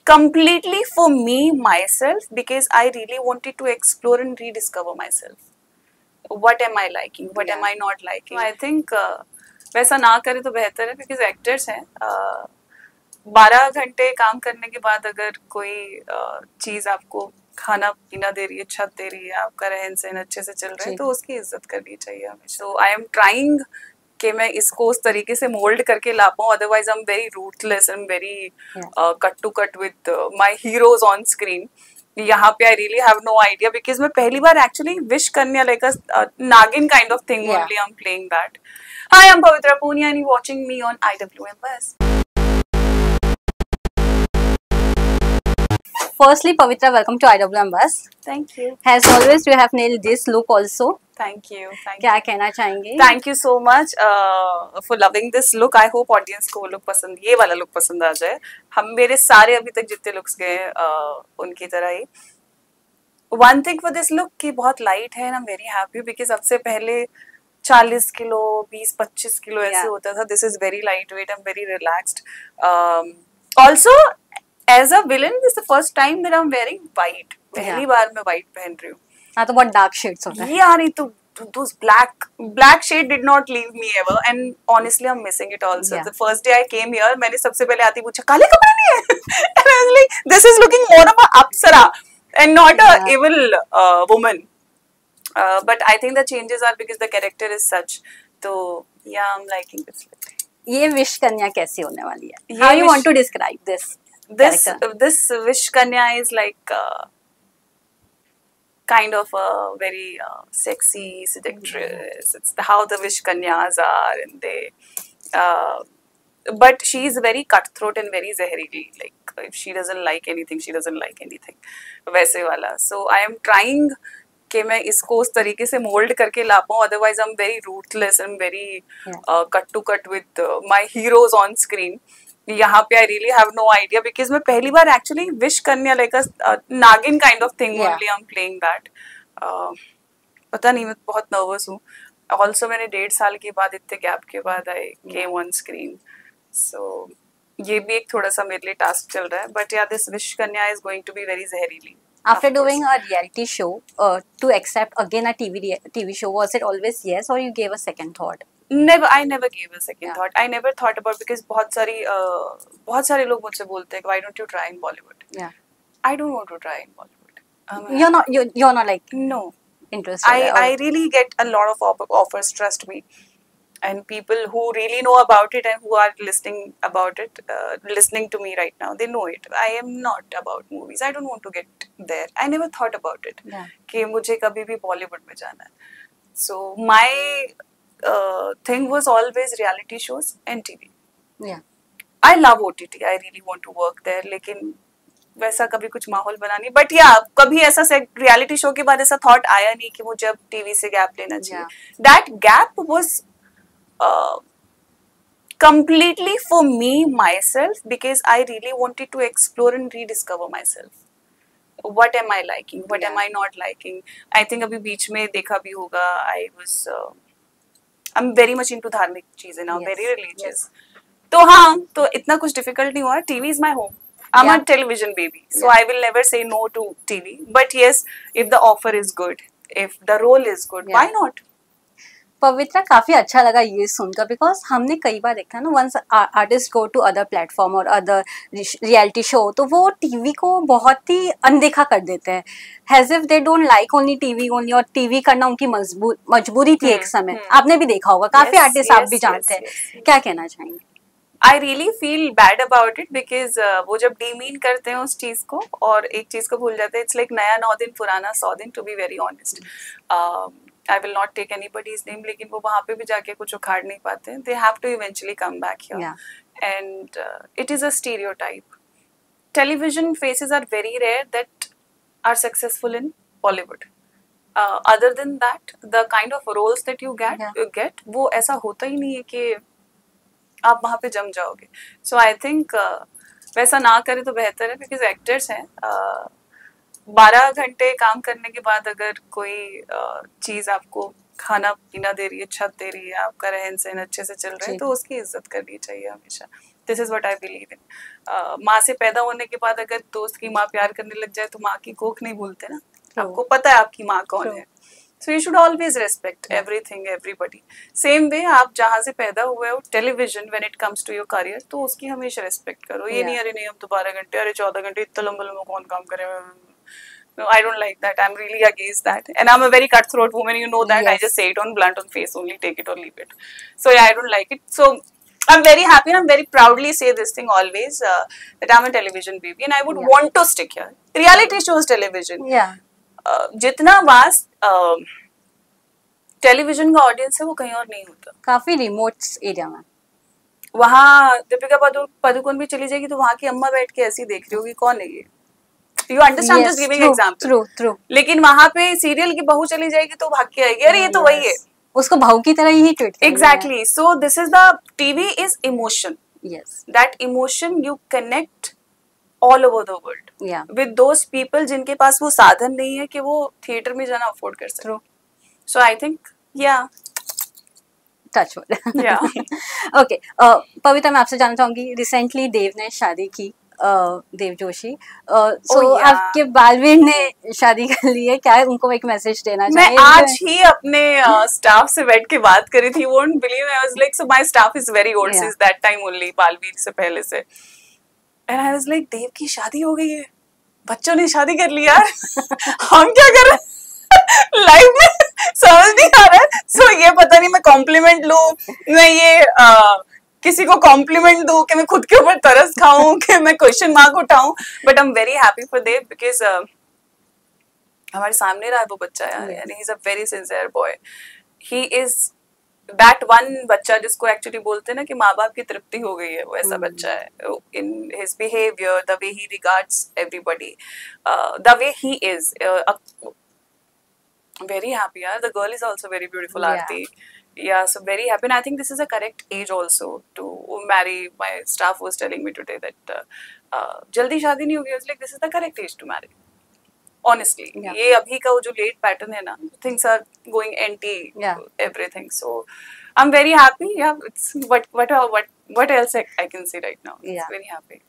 completely for me myself, because I really wanted to explore and rediscover myself. What am I liking, what am I not liking? I think वैसा ना करे तो बेहतर है, because actors हैं 12 घंटे काम करने के बाद अगर कोई चीज आपको खाना पीना दे रही है, छत दे रही है, आपका रहन सहन अच्छे से चल रहा है, तो उसकी इज्जत करनी चाहिए हमेशा. So I am trying कि मैं इसको उस तरीके से मोल्ड करके ला पाऊँ, otherwise I am very ruthless, I am very cut to cut with my heroes on screen. यहाँ पे I really have no idea, because मैं पहली बार एक्चुअली विश करने like a naagin kind of thing only I am playing that. Hi, I am Pavitra Punia and you're watching me on IWM Buzz. Firstly, Pavitra, welcome to IWM Buzz. Thank you. As always, you have nailed this look also. Thank you. क्या कहना चाहेंगे? Thank you so much for loving this look. I hope audience को वो look पसंद, ये वाला look पसंद आ जाए. हम मेरे सारे अभी तक जितने looks गए उनकी तरह ही. One thing for this look कि बहुत light है and I'm very happy because अब से पहले 40 किलो 20-25 किलो ऐसे होता था. This is very lightweight. I'm very relaxed. Also, as a villain, this is the first time that I'm wearing white. पहली बार मैं white पहन रही हूँ. हाँ, तो बहुत dark shades होता है. यार ये तो those black shade did not leave me ever, and honestly I'm missing it also. The first day I came here, मैंने सबसे पहले आती पूछा काले कपड़े नहीं है, and I was like, this is looking more of a apsara and not a evil woman. But I think the changes are because the character is such. So yeah, I'm liking this look. ये wish कन्या कैसी होने वाली है? How you want to describe this? This Wish Kanya is like kind of a very sexy seductress. It's how the Wish Kanyas are, and they but she is very cutthroat and very zehreeli. Like if she doesn't like anything, she doesn't like anything. वैसे वाला. So I am trying कि मैं इसको उस तरीके से mould करके ला पाऊँ, otherwise I'm very ruthless and very cut to cut with my heroes on screen. यहाँ पे I really have no idea because मैं पहली बार actually wish करने like a नागिन kind of thing only I'm playing that. पता नहीं, मैं बहुत nervous हूँ. Also मैंने 1.5 साल के बाद इतने gap के बाद I came on screen. So ये भी एक थोड़ा सा मेरे लिए task चल रहा है. But yeah, this Wish Kanya is going to be very zehreeli. After doing a reality show, to accept again a TV show, was it always yes or you gave a second thought? Never, I never gave a second thought. I never thought about, because बहुत सारे लोग मुझसे बोलते हैं why don't you try in Bollywood? Yeah. I don't want to try in Bollywood. You're not like no interested. I really get a lot of offers, trust me, and people who really know about it and who are listening about it, listening to me right now, they know it. I am not about movies. I don't want to get there. I never thought about it कि मुझे कभी भी Bollywood में जाना है. So my thing was always reality shows and TV. Yeah. I love OTT. I really want to work there. लेकिन वैसा कभी कुछ माहौल बना नहीं. But yeah, कभी ऐसा reality show के बाद ऐसा thought आया नहीं कि मुझे अब TV से gap लेना चाहिए. That gap was completely for me myself, because I really wanted to explore and rediscover myself. What am I liking? What am I not liking? I think अभी बीच में देखा भी होगा. I'm very much into धार्मिक चीजें now, very religious. तो हाँ, तो इतना कुछ difficult नहीं हुआ. TV is my home. I'm a television baby, so I will never say no to TV. But yes, if the offer is good, if the role is good, why not? पवित्रा, काफी अच्छा लगा ये सुनकर, because हमने कई बार देखा ना, once artist go to other platform और अदर रियलिटी शो, तो वो टीवी को बहुत ही अनदेखा कर देते हैं, has if they don't like only TV only, और टीवी करना उनकी मजबूरी थी एक समय. आपने भी देखा होगा, काफी आर्टिस्ट आप भी जानते हैं. क्या कहना चाहेंगे? I really feel bad about it because वो जब डीमीन करते हैं उस चीज को और एक चीज को भूल जाते हैं, it's like नया 9 दिन पुराना 100 दिन, to be very honest. I will not take anybody's name, लेकिन वो वहाँ पे भी जाके कुछ उखाड़ नहीं पाते हैं. They have to eventually come back here. And it is a stereotype. Television faces are very rare that are successful in Bollywood. Other than that, the kind of roles that you get, वो ऐसा होता ही नहीं है कि आप वहाँ पे जम जाओगे. So I think वैसा ना करे तो बेहतर है, because actors हैं 12 घंटे काम करने के बाद अगर कोई चीज आपको खाना पीना दे रही है, छत दे रही है, आपका रहन सहन अच्छे से चल रहा है, तो उसकी इज्जत करनी चाहिए हमेशा. This is what I believe in. माँ से पैदा होने के बाद अगर दोस्त की माँ प्यार करने लग जाए तो माँ की कोख नहीं भूलते ना। आपको पता है आपकी माँ कौन है, so you should always respect everything everybody. Same way आप जहाँ से पैदा हुए हो, television when it comes to your career, तो उसकी हमेशा रेस्पेक्ट करो। ये नहीं अरे नहीं हम तो 12 घंटे, अरे 14 घंटे इतना लंबा लंबा कौन काम करे। No, I don't like that. I'm really against that. And I'm a very cutthroat woman. You know that. I just say it on blunt on face only. Take it or leave it. So yeah, I don't like it. So I'm very happy and I'm very proudly say this thing always that I'm a television baby and I would want to stick here. Reality shows television. Yeah. जितना vast television का audience है वो कहीं और नहीं होता। काफी remote area में वहाँ दीपिका पादुकोण भी चली जाएगी तो वहाँ की अम्मा बैठ के ऐसी देख रही होगी कौन है ये। You understand, just giving example. True. लेकिन वहाँ पे सीरियल की बहू चली जाएगी तो भाग के आएगी, अरे ये तो वही है, उसको बहू की तरह ही ट्रीट करेंगे। Exactly. So this is the TV is emotion. Yes, that emotion you connect all over the world with those people जिनके पास वो साधन नहीं है कि वो थिएटर में जाना अफोर्ड कर सके। सो आई थिंक टच वुड। या ओके, पवित्रा मैं आपसे जानना चाहूंगी, रिसेंटली देव ने शादी की, देव जोशी, आपके बालवीर ने शादी कर ली है, क्या है उनको एक मैसेज देना चाहिए? मैं आज ही अपने स्टाफ से बैठ के बात करी थी, won't believe, I was like so my staff is very old since that time only, Baalveer से पहले से, एंड आई वाज लाइक देव की शादी हो गई है, बच्चों ने शादी कर ली यार। हम क्या कर रहे लाइफ में, समझ नहीं आ रहा है। सो ये पता नहीं मैं कॉम्प्लीमेंट लूं, मैं ये किसी को कॉम्प्लीमेंट दूं कि मैं खुद के ऊपर तरस खाऊं कि मैं क्वेश्चन मार्क उठाऊं, but I am very happy for Dev because हमारे सामने रहा है वो बच्चा यार, and he is a very sincere boy. He is that one बच्चा जिसको एक्चुअली बोलते हैं ना कि माँ बाप की तृप्ति हो गई है, वो ऐसा बच्चा है in his behaviour, the way he regards everybody, the way he is. Very happy, yeah. The girl is also very beautiful, Aarti. Yeah, so very happy. And I think this is a correct age also to marry. My staff was telling me today that jaldi shaadi nahi hogi. I was like, this is the correct age to marry. Honestly, ये अभी का वो जो late pattern है ना, things are going anti everything. So I'm very happy. Yeah, it's what else I can say right now. It's very happy.